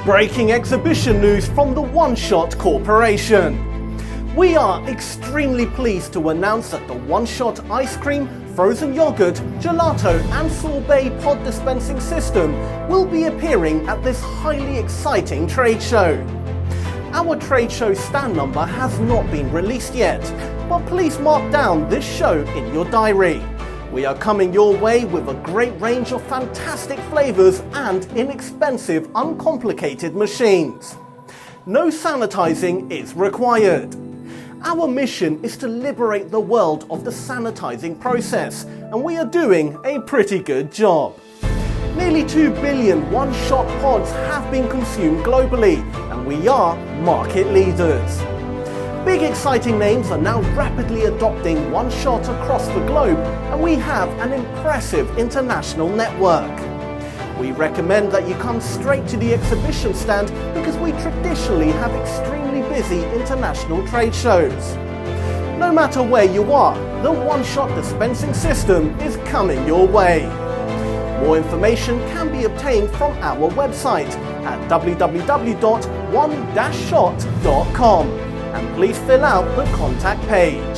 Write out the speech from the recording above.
Breaking exhibition news from the One Shot Corporation. We are extremely pleased to announce that the One Shot ice cream, frozen yogurt, gelato and sorbet pod dispensing system will be appearing at this highly exciting trade show. Our trade show stand number has not been released yet, but please mark down this show in your diary. We are coming your way with a great range of fantastic flavours and inexpensive, uncomplicated machines. No sanitizing is required. Our mission is to liberate the world of the sanitizing process, and we are doing a pretty good job. Nearly 2 billion one-shot pods have been consumed globally, and we are market leaders. Big exciting names are now rapidly adopting One Shot across the globe, and we have an impressive international network. We recommend that you come straight to the exhibition stand because we traditionally have extremely busy international trade shows. No matter where you are, the One Shot dispensing system is coming your way. More information can be obtained from our website at www.one-shot.com. And please fill out the contact page.